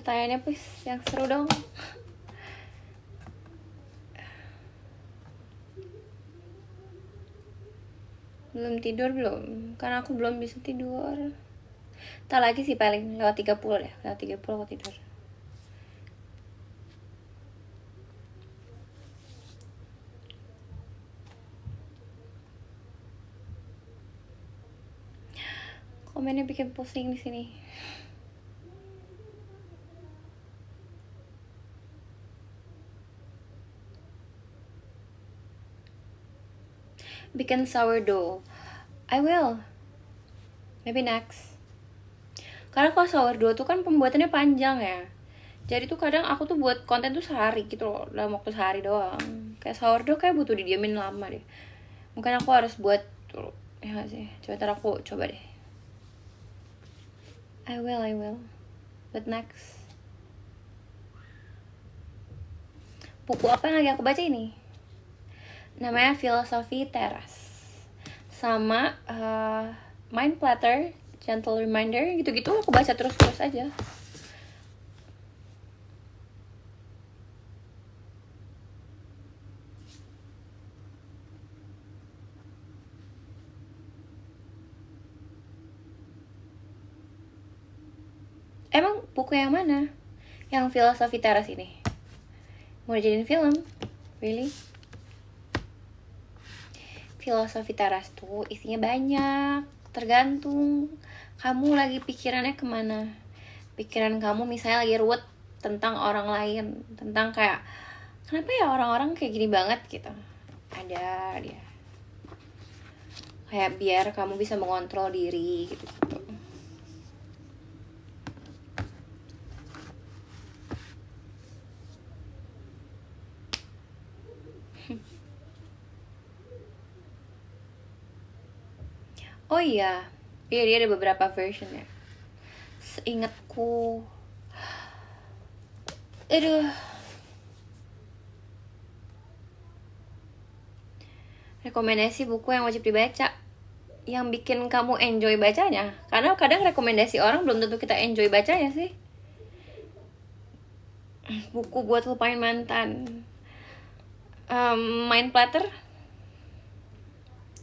Pertanyaannya please yang seru dong. Belum tidur belum? Karena aku belum bisa tidur. Tak lagi sih paling lewat 30 deh. Lewat 30 aku tidur. Komennya bikin pusing di sini. Bikin sourdough. I will. Maybe next. Karena kalau sourdough tuh kan pembuatannya panjang ya. Jadi tuh kadang aku tuh buat konten tuh sehari gitu loh, dalam waktu sehari doang. Kayak sourdough kayak butuh didiamin lama deh. Mungkin aku harus buat tuh, ya gak sih? Coba ntar aku coba deh. I will. But next. Buku apa yang lagi aku baca ini? Namanya Filosofi Teras. Sama Mind Platter, Gentle Reminder, gitu-gitu aku baca terus-terus aja. Emang buku yang mana? Yang Filosofi Teras ini? Mau dijadiin film? Really? Filosofi Teras tuh isinya banyak. Tergantung kamu lagi pikirannya kemana. Pikiran kamu misalnya lagi ruwet tentang orang lain, tentang kayak kenapa ya orang-orang kayak gini banget gitu. Ada dia. Kayak biar kamu bisa mengontrol diri gitu. Oh iya, dia ada beberapa versionnya. Seingatku, aduh, rekomendasi buku yang wajib dibaca, yang bikin kamu enjoy bacanya. Karena kadang rekomendasi orang belum tentu kita enjoy bacanya sih. Buku buat lupain mantan, Mind Platter.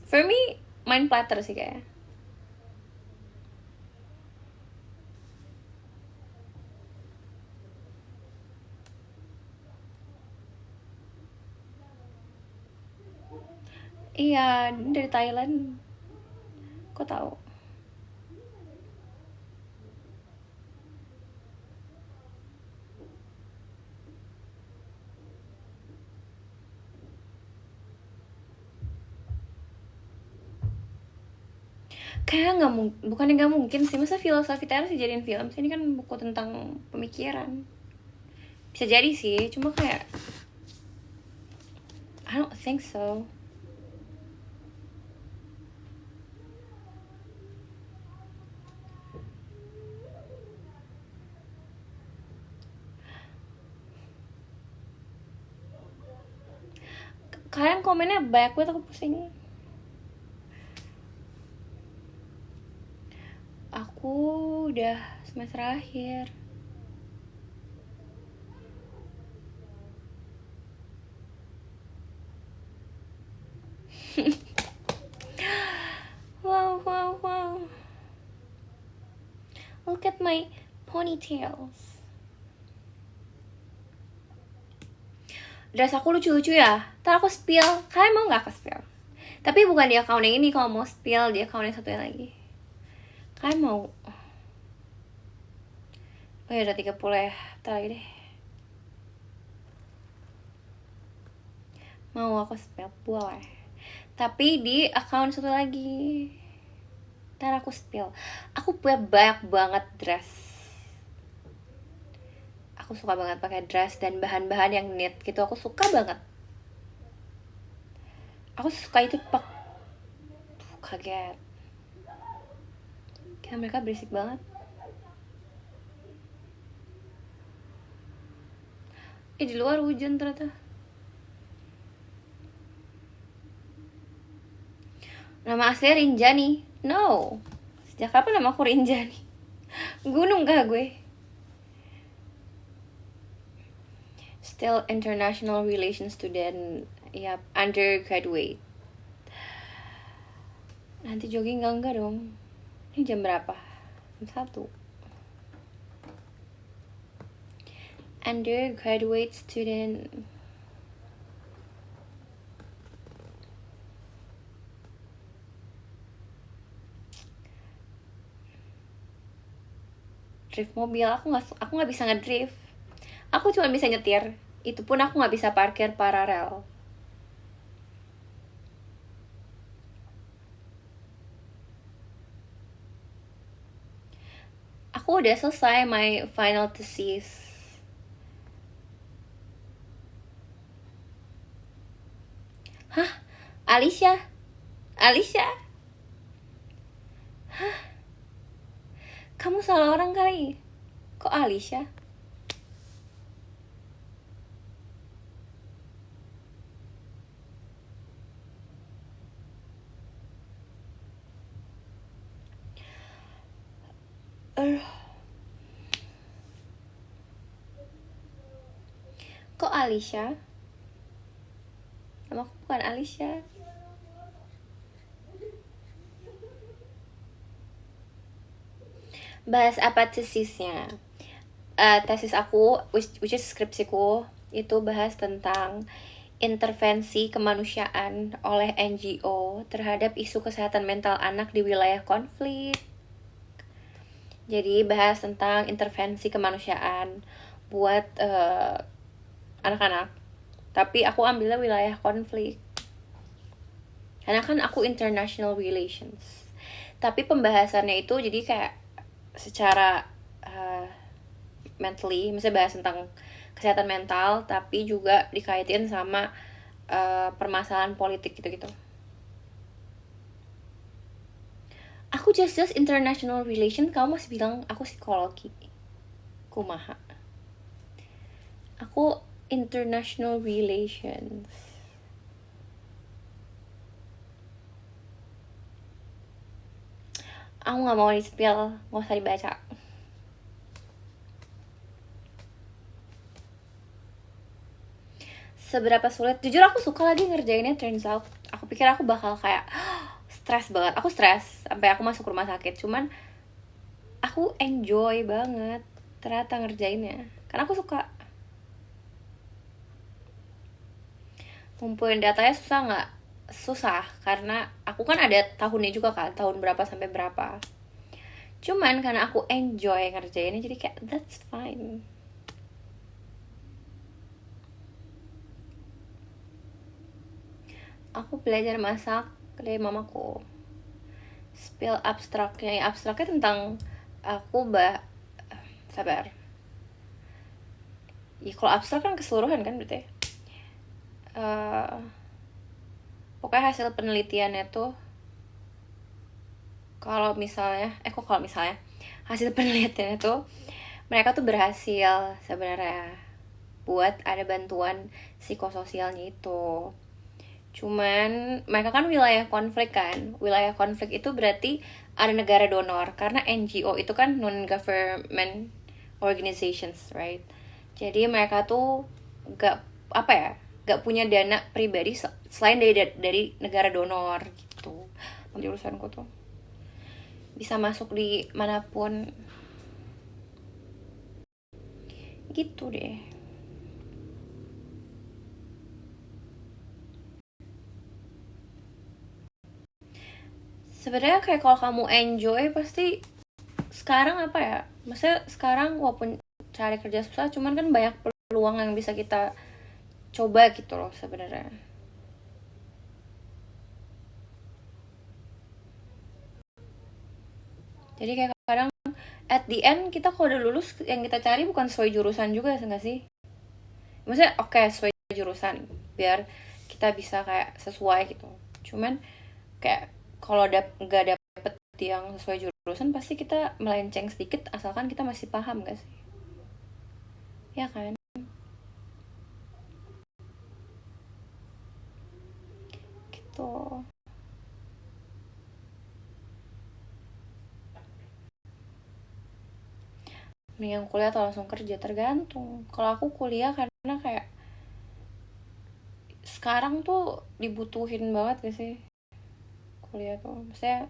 For me, Mind Platter sih kayaknya. Iya, dari Thailand. Kok tahu? Kayak nggak mungkin, bukannya nggak mungkin sih, masa Filosofi Teras dijadiin film sih? Ini kan buku tentang pemikiran. Bisa jadi sih, cuma kayak I don't think so. Kalian komennya banyak banget, aku pusing. Aku udah semester akhir. Wow. Look at my ponytails. Dress aku lucu-lucu ya. Ntar aku spill. Kalian mau gak aku spill? Tapi bukan di account yang ini, kalau mau spill di account yang satu yang lagi. Kalian mau? Oh ya udah 30 ya. Ntar lagi deh. Mau aku spill? Boleh. Tapi di account satu lagi. Ntar aku spill. Aku punya banyak banget dress. Aku suka banget pakai dress dan bahan-bahan yang knit gitu. Aku suka banget. Aku suka itu kaget. Kayak mereka berisik banget. Di luar hujan ternyata. Nama aslinya Rinjani. No. Sejak kapan nama aku Rinjani? Gunung kah gue? Still international relations student. Yap, undergraduate. Nanti jogging enggak dong. Ini jam berapa? Jam 1. Undergraduate student. Drift mobil, aku nggak bisa ngedrift. Aku cuma bisa nyetir. Itu pun aku nggak bisa parkir paralel. Aku udah selesai my final thesis. Hah? Alicia? Alicia? Kamu salah orang kali. Kok Alicia? Kok Alicia? Nama aku bukan Alicia. Bahas apa tesisnya? Tesis aku, which is skripsiku, itu bahas tentang intervensi kemanusiaan oleh NGO terhadap isu kesehatan mental anak di wilayah konflik. Jadi bahas tentang intervensi kemanusiaan buat anak-anak. Tapi aku ambilnya wilayah konflik. Karena kan aku international relations. Tapi pembahasannya itu jadi kayak secara mentally, misalnya bahas tentang kesehatan mental, tapi juga dikaitin sama permasalahan politik gitu-gitu. Aku just international relation, kamu masih bilang aku psikologi. Kumaha. Aku international relations. Aku nggak mau di-spill, nggak usah dibaca. Seberapa sulit? Jujur aku suka lagi ngerjainnya, turns out. Aku pikir aku bakal kayak stres banget. Aku stres sampai aku masuk rumah sakit. Cuman aku enjoy banget ternyata ngerjainnya. Karena aku suka. Ngumpulin datanya susah nggak? Susah, karena aku kan ada tahunnya juga kan, tahun berapa sampai berapa. Cuman karena aku enjoy ngerjainnya, jadi kayak that's fine. Aku belajar masak dari mamaku. Spill abstraknya, abstraknya tentang aku sabar. Ya kalau abstrak kan keseluruhan kan berarti. Pokoknya hasil penelitiannya tuh kalau misalnya hasil penelitiannya tuh mereka tuh berhasil sebenarnya buat ada bantuan psikososialnya itu. Cuman mereka kan wilayah konflik kan. Wilayah konflik itu berarti ada negara donor, karena NGO itu kan non government organizations, right? Jadi mereka tuh gak gak punya dana pribadi selain dari negara donor gitu. Jurusanku tuh bisa masuk di manapun gitu deh. Sebenarnya kayak kalau kamu enjoy pasti sekarang maksudnya sekarang walaupun cari kerja susah, cuman kan banyak peluang yang bisa kita coba gitu loh sebenarnya. Jadi kayak kadang at the end kita kalau udah lulus yang kita cari bukan sesuai jurusan juga nggak sih? Maksudnya oke, sesuai jurusan biar kita bisa kayak sesuai gitu. Cuman kayak kalau nggak dapet yang sesuai jurusan pasti kita melenceng sedikit asalkan kita masih paham gak sih? Ya kan? Gitu. Mendingan kuliah atau langsung kerja, tergantung. Kalau aku kuliah kan karena kayak sekarang tuh dibutuhin banget gak sih kuliah tuh, maksudnya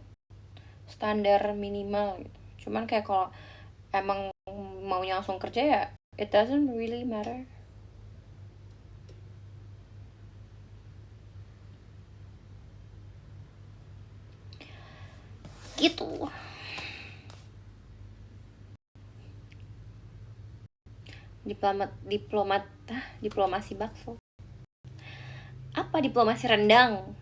standar minimal gitu. Cuman kayak kalau emang maunya langsung kerja ya it doesn't really matter gitu. Diplomasi bakso, apa diplomasi rendang.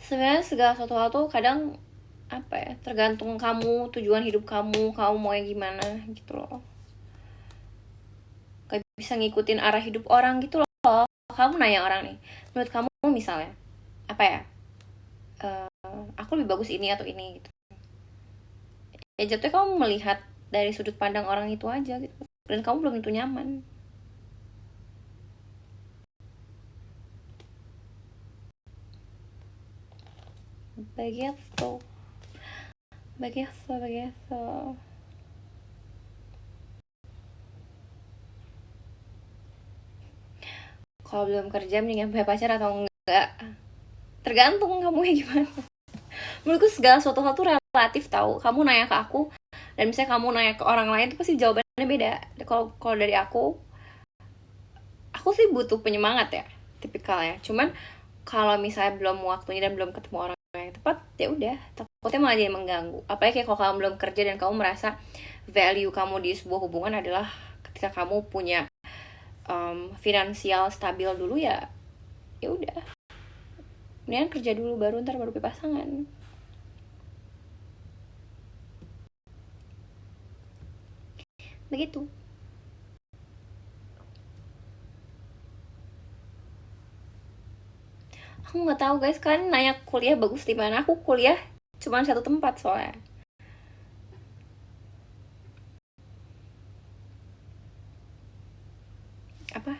Sebenarnya segala sesuatu hal tuh kadang apa ya, tergantung kamu, tujuan hidup kamu mau yang gimana gitu loh. Gak bisa ngikutin arah hidup orang gitu loh. Kamu nanya orang nih, menurut kamu misalnya apa ya, aku lebih bagus ini atau ini gitu, ya jatuhnya kamu melihat dari sudut pandang orang itu aja gitu, dan kamu belum tentu nyaman. Begitu, begitu. Kalau belum kerja mendingan punya pacar atau enggak, tergantung kamu ya gimana. Menurutku segala suatu hal tuh relatif tahu. Kamu nanya ke aku dan misalnya kamu nanya ke orang lain tuh pasti jawabannya beda. Kalau dari aku sih butuh penyemangat ya, tipikalnya. Cuman kalau misalnya belum waktunya dan belum ketemu orang yang tepat, ya udah, takutnya malah jadi mengganggu. Apalagi kayak kalau kamu belum kerja dan kamu merasa value kamu di sebuah hubungan adalah ketika kamu punya finansial stabil dulu, ya ya udah, mendingan kerja dulu baru ntar baru punya pasangan. Begitu. Aku nggak tahu guys, kan nanya kuliah bagus di mana. Aku kuliah cuma satu tempat soalnya. Apa?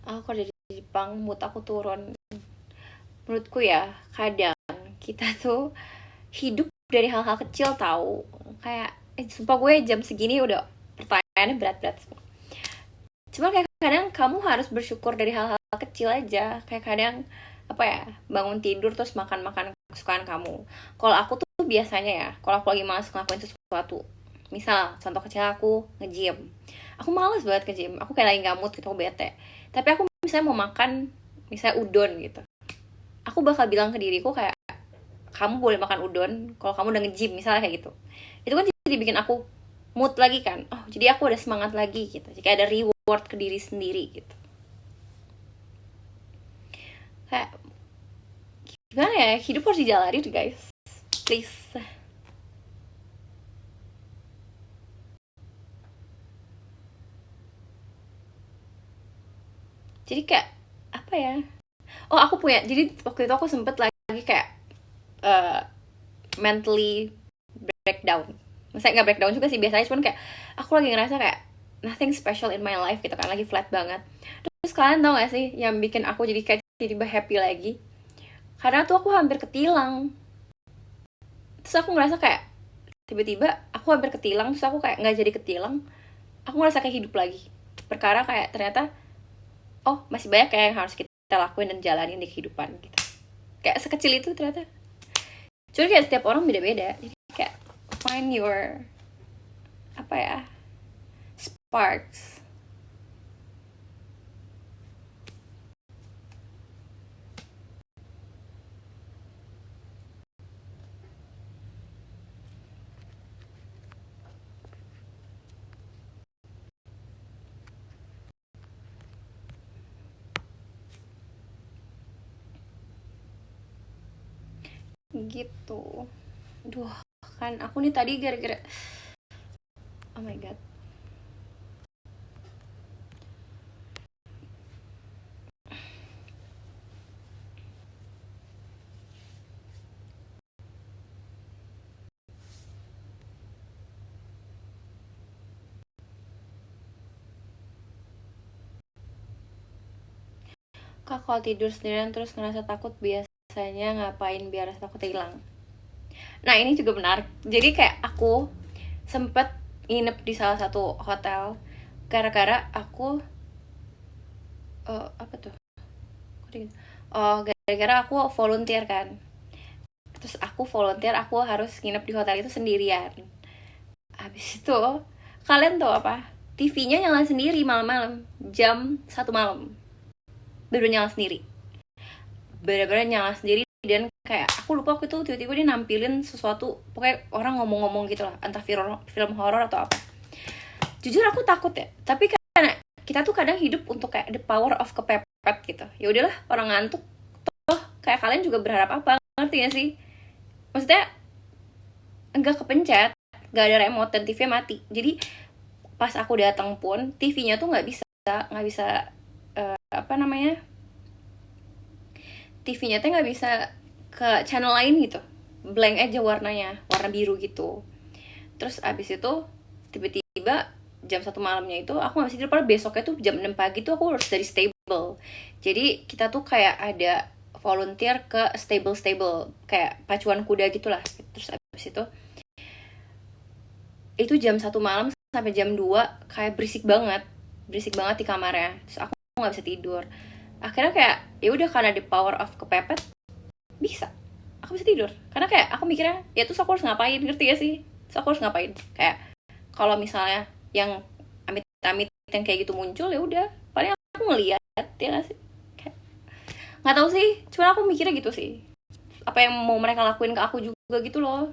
Aku kalau dari Jepang mood aku turun. Menurutku ya, kadang kita tuh hidup dari hal-hal kecil tahu. Kayak sumpah gue jam segini udah pertanyaannya berat-berat semua. Cuma kayak kadang kamu harus bersyukur dari hal-hal kecil aja. Kayak kadang apa ya, bangun tidur terus makan-makan kesukaan kamu. Kalau aku tuh biasanya ya, kalau aku lagi malas ngelakuin sesuatu, misal contoh kecil aku nge-gym, aku males banget ke gym, aku kayak lagi nggak mood gitu, aku bete, tapi aku misalnya mau makan misalnya udon gitu, aku bakal bilang ke diriku kayak kamu boleh makan udon kalau kamu udah nge-gym misalnya kayak gitu. Itu kan jadi bikin aku mood lagi kan, oh jadi aku ada semangat lagi gitu, jadi ada reward ke diri sendiri gitu. Kayak gimana ya, hidup harus dijalani tuh guys, please. Jadi kayak apa ya, oh aku punya, jadi waktu itu aku sempet lagi kayak uh, mentally breakdown. Maksudnya nggak breakdown juga sih biasanya, cuman kayak aku lagi ngerasa kayak nothing special in my life gitu kan, lagi flat banget. Terus kalian tau gak sih yang bikin aku jadi kayak tiba-tiba happy lagi? Karena tuh aku hampir ketilang. Terus aku ngerasa kayak tiba-tiba aku hampir ketilang, terus aku kayak nggak jadi ketilang. Aku ngerasa kayak hidup lagi. Perkara kayak ternyata oh masih banyak kayak yang harus kita lakuin dan jalanin di kehidupan gitu. Kayak sekecil itu ternyata. Cuma kayak setiap orang beda-beda. Jadi kayak find your apa ya, sparks. Gitu. Duh, kan aku nih tadi gara-gara oh my god. Kak, kalau tidur sendirian terus ngerasa takut biasanya ngapain biar rasa takut hilang? Nah, ini juga menarik. Jadi kayak aku sempet nginep di salah satu hotel gara-gara aku apa tuh? Oh, gara-gara aku volunteer kan. Terus aku volunteer, aku harus nginep di hotel itu sendirian. Habis itu kalian tahu apa? TV-nya nyala sendiri malam-malam, jam 1 malam. Baru nyala sendiri. Bener-bener nyala sendiri, dan kayak aku lupa waktu itu tiba-tiba dia nampilin sesuatu, pokoknya orang ngomong-ngomong gitu lah, entah film horor atau apa. Jujur aku takut ya, tapi karena kita tuh kadang hidup untuk kayak the power of kepepet gitu. Ya udahlah, orang ngantuk toh kayak kalian juga berharap apa, ngerti gak sih? Maksudnya enggak kepencet, nggak ada remote dan TV mati. Jadi pas aku datang pun TV-nya tuh nggak bisa apa namanya, TV-nya tuh nggak bisa ke channel lain gitu, blank aja warnanya, warna biru gitu. Terus abis itu tiba-tiba jam 1 malamnya itu aku nggak bisa tidur, padahal besoknya tuh jam 6 pagi tuh aku harus dari stable. Jadi kita tuh kayak ada volunteer ke stable kayak pacuan kuda gitulah. Terus abis itu jam 1 malam sampai jam 2 kayak berisik banget di kamarnya. Terus aku nggak bisa tidur. Akhirnya kayak ya udah, karena the power of kepepet bisa, aku bisa tidur karena kayak aku mikirnya ya terus aku harus ngapain, ngerti gak sih? Terus aku harus ngapain, kayak kalau misalnya yang amit-amit yang kayak gitu muncul, ya udah paling aku ngeliat ya gak sih, kayak nggak tahu sih, cuma aku mikirnya gitu sih, apa yang mau mereka lakuin ke aku juga gitu loh.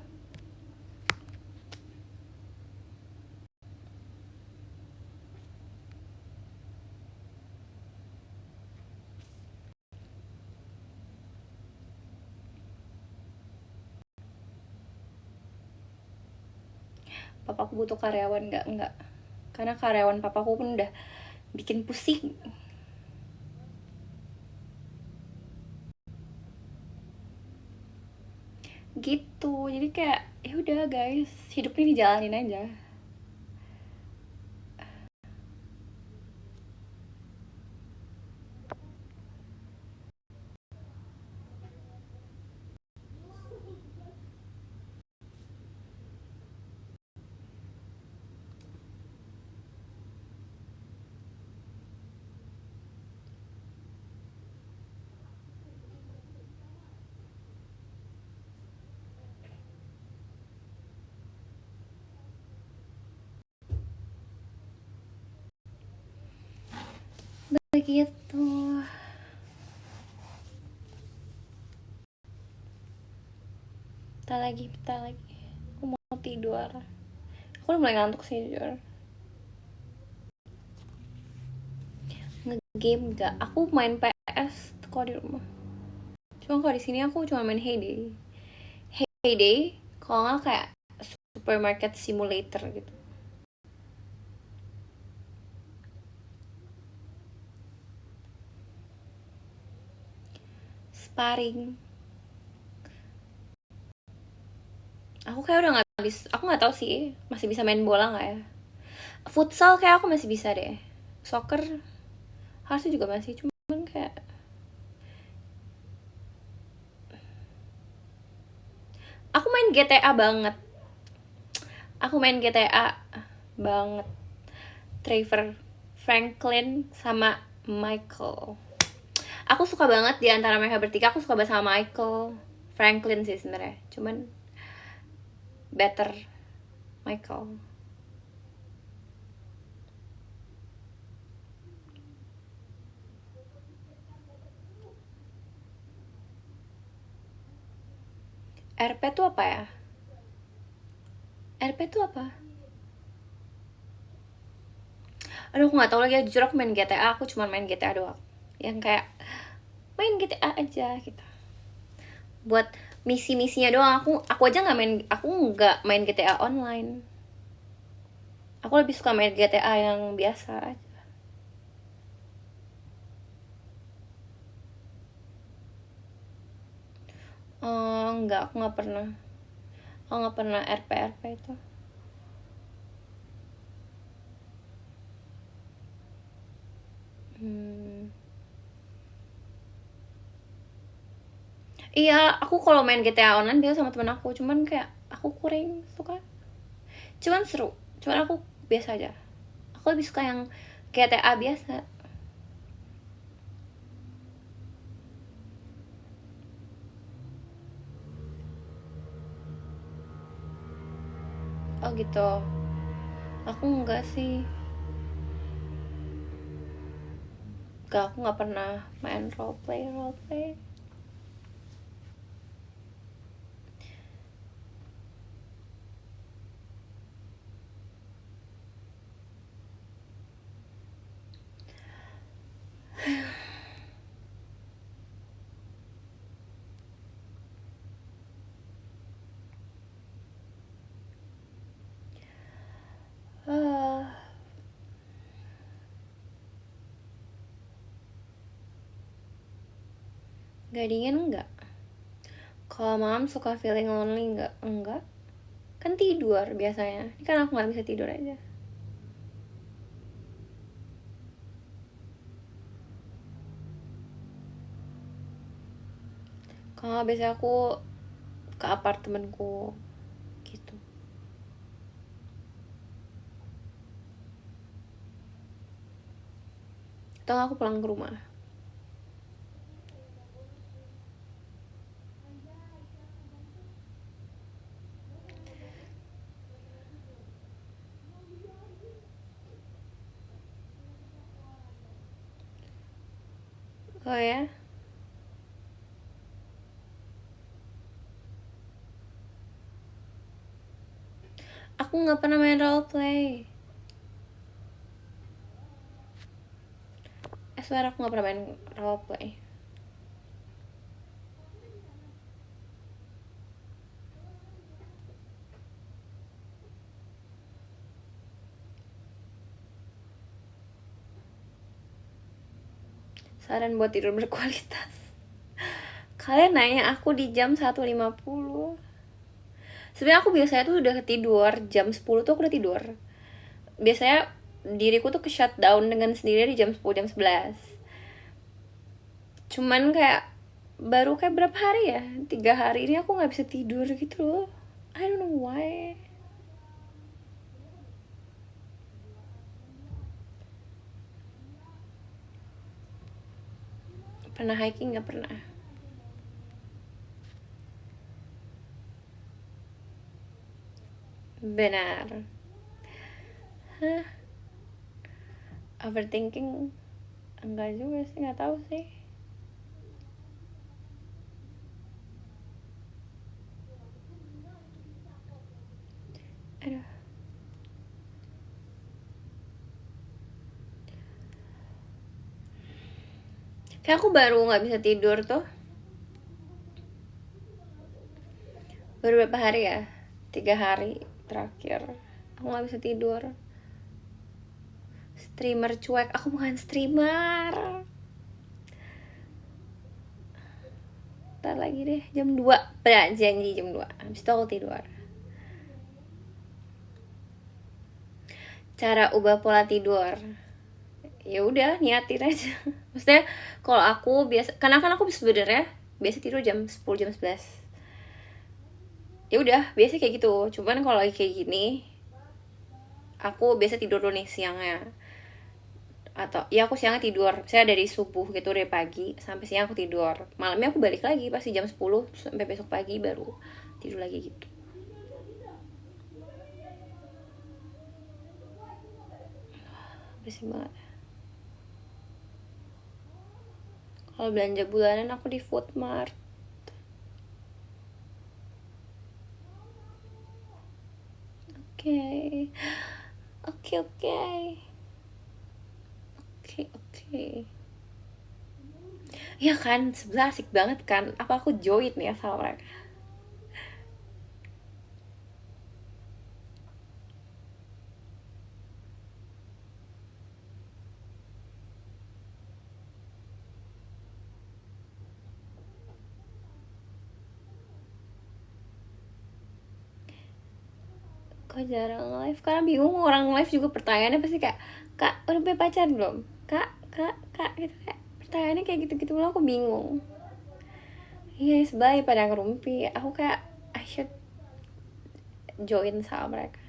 Papaku butuh karyawan, nggak, karena karyawan papaku pun udah bikin pusing gitu. Jadi kayak ya udah guys, hidup ini dijalanin aja. Begitu. Kita lagi aku mau tidur, aku udah mulai ngantuk sih jujur. Ngegame gak, aku main PS kalau di rumah, cuma kalau di sini aku cuma main Heyday, kalau nggak kayak supermarket simulator gitu. Sparring, aku kayak udah nggak habis, aku nggak tahu sih masih bisa main bola nggak ya. Futsal kayak aku masih bisa deh, soccer harusnya juga masih, cuman kayak aku main GTA banget, aku main GTA banget. Trevor, Franklin, sama Michael. Aku suka banget di antara mereka bertiga, aku suka banget sama Michael. Franklin sih sebenarnya, cuman better Michael. RP tuh apa ya? RP tuh apa? Aduh, aku nggak tahu lagi ya, jujur aku main GTA, aku cuma main GTA doang. Yang kayak main GTA aja gitu. Buat misi-misinya doang, aku aja nggak main, aku nggak main GTA online. Aku lebih suka main GTA yang biasa aja. Nggak, aku nggak pernah. Aku nggak pernah RP itu. Hmm. Iya, aku kalau main GTA online biasa sama temen aku, cuman kayak aku kurang suka. Cuman seru, cuman aku biasa aja. Aku lebih suka yang GTA biasa. Oh gitu. Aku enggak sih. Enggak, aku nggak pernah main roleplay. Ah, nggak dingin enggak. Kalau malam suka feeling lonely enggak. Kan tidur biasanya. Ini kan aku nggak bisa tidur aja. Kalau biasa aku ke apartemenku gitu. Atau aku pulang ke rumah. Oh ya, aku nggak pernah main roleplay. Swear aku nggak pernah main roleplay. Saran buat tidur berkualitas. Kalian nanya aku di jam 1.50. Sebenarnya aku biasanya tuh udah tidur jam 10 tuh aku udah tidur. Biasanya diriku tuh ke shutdown dengan sendiri di jam 10 jam 11. Cuman kayak baru kayak berapa hari ya, 3 hari ini aku nggak bisa tidur gitu loh. I don't know why. Pernah hiking nggak? Pernah. Benar. Hah, overthinking enggak juga sih, nggak tahu sih. Aduh, kayak aku baru nggak bisa tidur tuh baru berapa hari ya, 3 hari terakhir aku nggak bisa tidur. Streamer cuek, aku bukan streamer. Ntar lagi deh jam 2, janji jam 2 habis itu aku tidur. Cara ubah pola tidur, ya udah niatin aja. Maksudnya kalau aku biasa, karena kan aku sebenarnya biasa tidur jam 10 jam 11. Ya udah biasa kayak gitu, cuman kalau lagi kayak gini aku biasa tidur dulu nih siangnya, atau ya aku siangnya tidur saya dari subuh gitu, dari pagi sampai siang aku tidur, malamnya aku balik lagi pasti jam 10 sampai besok pagi baru tidur lagi gitu. Bersih banget. Kalau belanja bulanan aku di Foodmart. Oke, oke, oke, oke, oke. Ya kan, sebelah asik banget kan, apa aku join ya sama mereka. Kok jarang live? Karena bingung, orang live juga pertanyaannya pasti kayak, kak udah punya pacar belum, kak gitu, kayak pertanyaannya kayak gitu-gitu, aku bingung. Yes, bye pada ngerumpi. Aku kayak I should join sama mereka.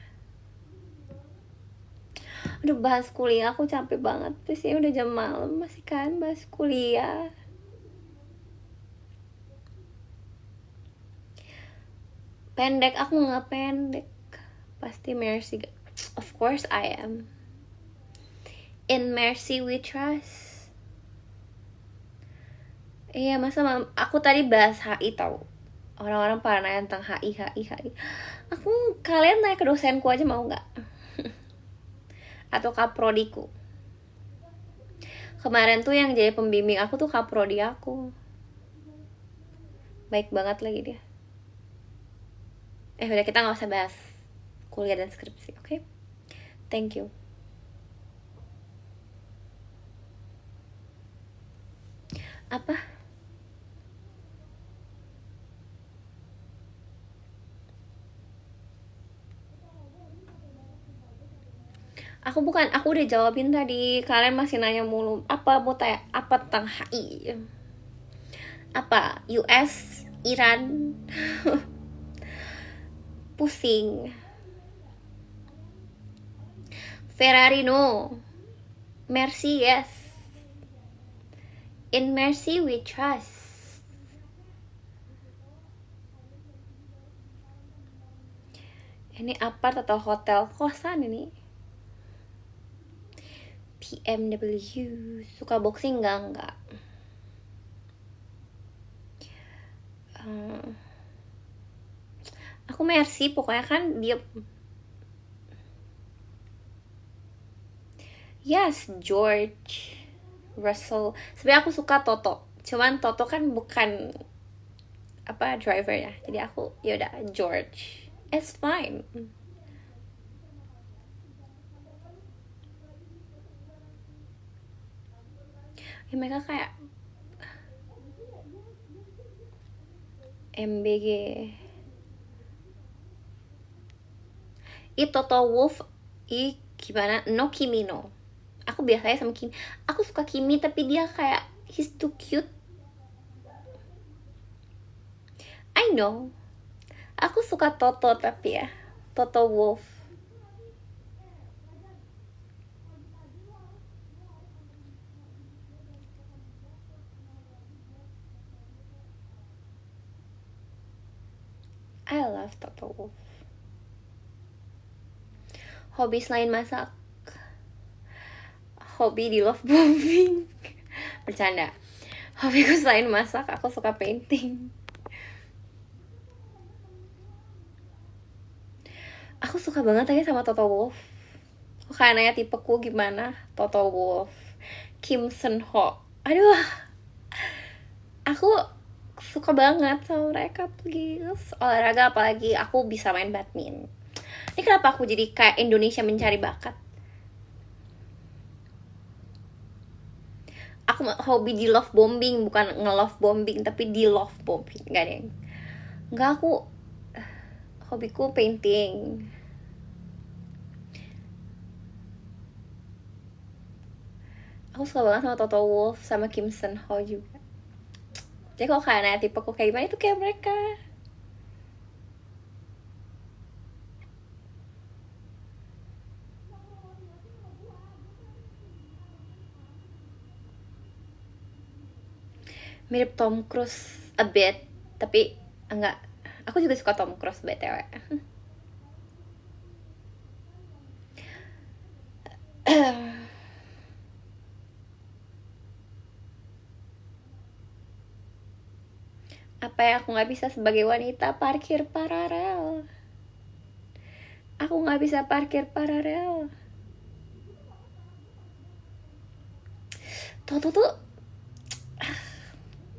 Udah bahas kuliah, aku capek banget. Terus ya udah jam malam masih kan bahas kuliah. Pendek, aku nggak pendek. Pasti Mercy. Of course I am. In Mercy we trust. Iya, masa aku tadi bahas HI tau. Orang-orang pada nanya tentang HI. Kalian nanya ke dosenku aja mau nggak? Atau kaprodiku. Kemarin tuh yang jadi pembimbing aku tuh kaprodi aku. Baik banget lagi dia. Udah, kita nggak usah bahas kuliah dan skripsi, oke? Thank you. Apa? Aku udah jawabin tadi. Kalian masih nanya mulu. Apa mau tanya? Apa tentang HI? Apa? US? Iran? Pusing. Ferrari no. Mercy yes. In Mercy we trust. Ini apart atau hotel? Kosan ini. PMW. Suka boxing enggak? Aku Mercy, pokoknya kan dia. Yes, George Russell. Sebenarnya aku suka Toto. Cuman Toto kan bukan apa driver ya. Jadi aku yaudah George. It's fine. Ya, mereka kayak MBG. Toto Wolff gimana? No Kimi no. Aku biasanya sama Kimi. Aku suka Kimi tapi dia kayak he's too cute. I know. Aku suka Toto tapi ya Toto Wolff. I love Toto Wolff. Hobi selain masak, hobi di love bombing. Bercanda. Hobiku selain masak, aku suka painting. Aku suka banget aja sama Toto Wolff. Aku kayak nanya tipeku gimana. Toto Wolff, Kim Seon Ho. Aduh, aku suka banget sama mereka. Please, olahraga apalagi aku bisa main badminton. Ini kenapa aku jadi kayak Indonesia mencari bakat? Aku hobi di love bombing, bukan nge-love bombing, tapi di love bombing. Gak deh. Enggak, aku hobiku painting. Aku suka banget sama Toto Wolff, sama Kim Seon Ho juga. Jadi kalau kayak nanya tipe aku kayak gimana, itu kayak mereka. Mirip Tom Cruise a bit, tapi enggak. Aku juga suka Tom Cruise BTW. Apa yang aku nggak bisa sebagai wanita? Parkir paralel. Aku nggak bisa parkir paralel. Toto tuh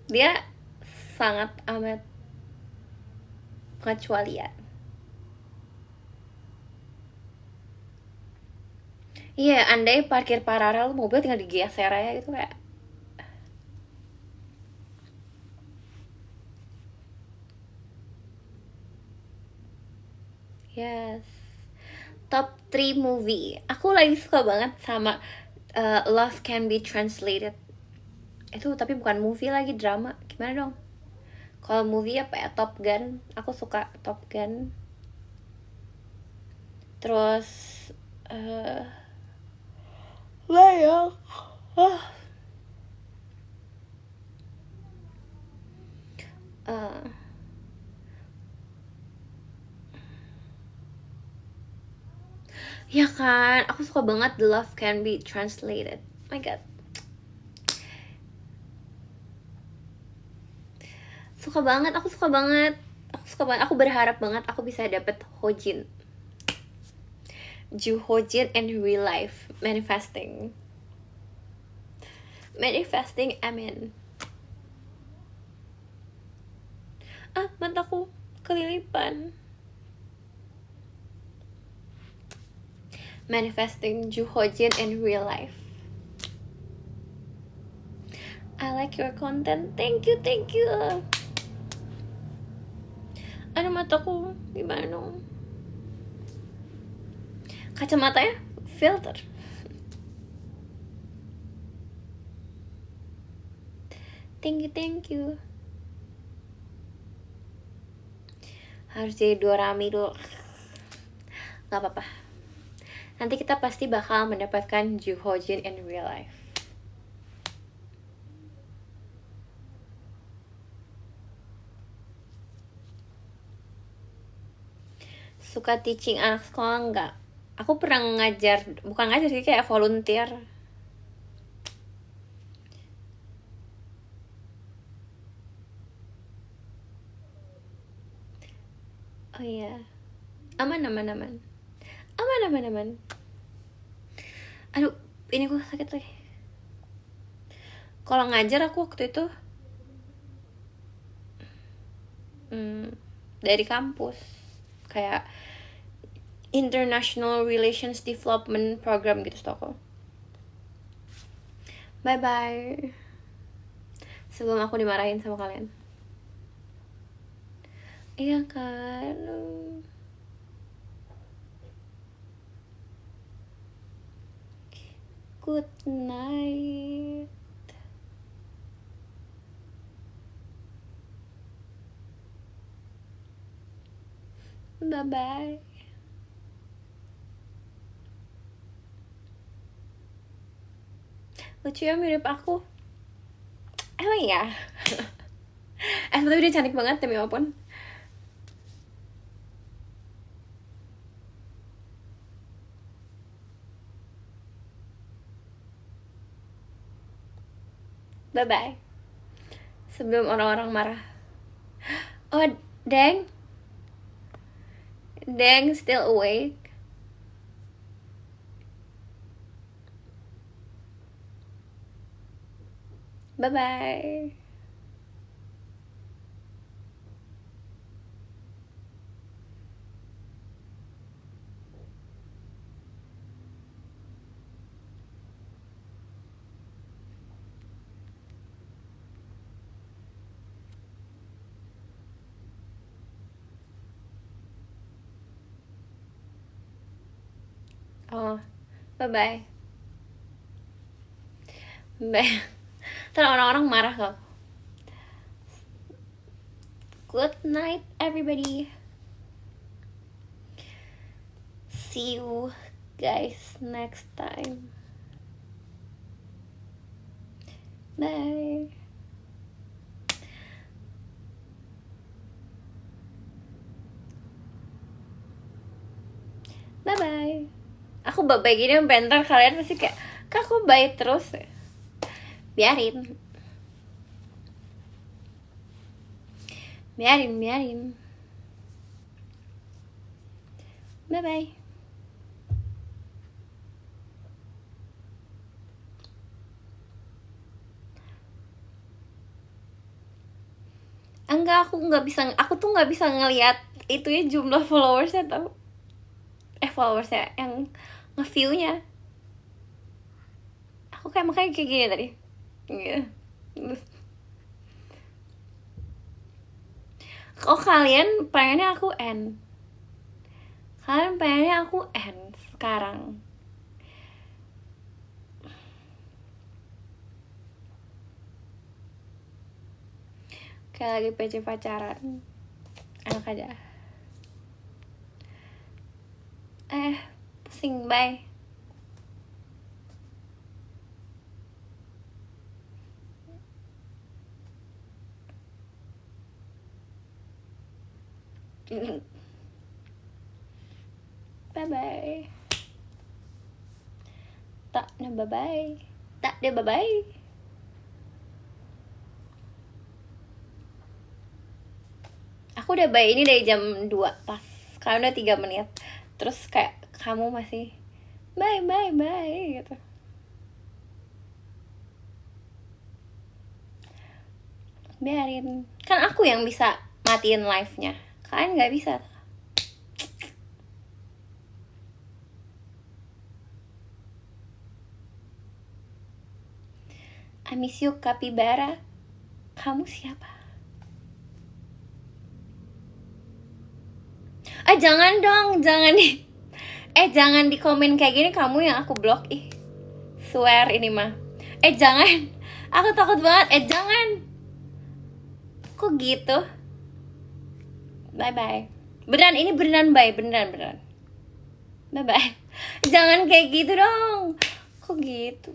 dia sangat amat pengecualian. Iya, andai parkir paralel mobil tinggal digeser aja gitu kayak. Yes. Top 3 movie. Aku lagi suka banget sama Love Can Be Translated. Itu tapi bukan movie lagi, drama. Gimana dong? Kalau movie apa ya, Top Gun, aku suka Top Gun. Terus banyak ah eh, ya kan, aku suka banget The Love Can Be Translated. My God, suka banget, aku suka banget, aku berharap banget aku bisa dapet Hojin, Ju Hojin in real life. Manifesting, amin. Mataku kelilipan. Manifesting Ju Hojin in real life. I like your content, thank you. Ano, mataku gimana? Kacamatanya filter. Thank you. Harus jadi dua rami dulu. Gak apa-apa. Nanti kita pasti bakal mendapatkan Ju Hojin in real life. Suka teaching anak sekolah nggak? Aku pernah ngajar, bukan ngajar sih, kayak volunteer. Oh iya, aman. Aduh, ini gue sakit lagi. Kalau ngajar aku waktu itu dari kampus, kayak International Relations Development Program gitu toko. Bye. Sebelum aku dimarahin sama kalian. Iya kan. Good night. Bye. Lucu ya, mirip aku. Emang ya? Tapi dia cantik banget demi apapun. Bye. Sebelum orang-orang marah. Oh, Deng still awake. Bye. Oh, bye. Ntar orang-orang marah kok. Good night, everybody. See you guys next time. Bye. Aku bye gini sampai ntar kalian pasti kayak, kak aku bye terus. Biarin. Bye. Enggak, aku tuh nggak bisa ngelihat itu ya, jumlah followersnya tau. Followersnya yang nge-view-nya. Aku kayak makanya kayak gini tadi. Gitu. Oh, kalian pengennya aku end sekarang. Kayak lagi PC pacaran. Enak aja. Pusing, bye. Bye-bye. Tak, nah bye-bye. Tak, deh bye-bye. Aku udah bye ini dari jam 2 pas. Karena udah 3 menit. Terus kayak kamu masih bye gitu. Biarin. Kan aku yang bisa matiin live-nya. Kalian gak bisa. I miss you, Capybara. Kamu siapa? Jangan dong, jangan jangan di komen kayak gini, kamu yang aku blok. Swear ini mah. Jangan. Aku takut banget. Jangan. Kok gitu? Bye-bye. Beneran, ini beneran bye, beneran. Bye-bye. Jangan kayak gitu dong. Kok gitu?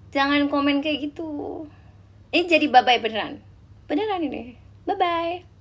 Jangan komen kayak gitu. Ini jadi bye-bye beneran. Beneran ini. Bye-bye.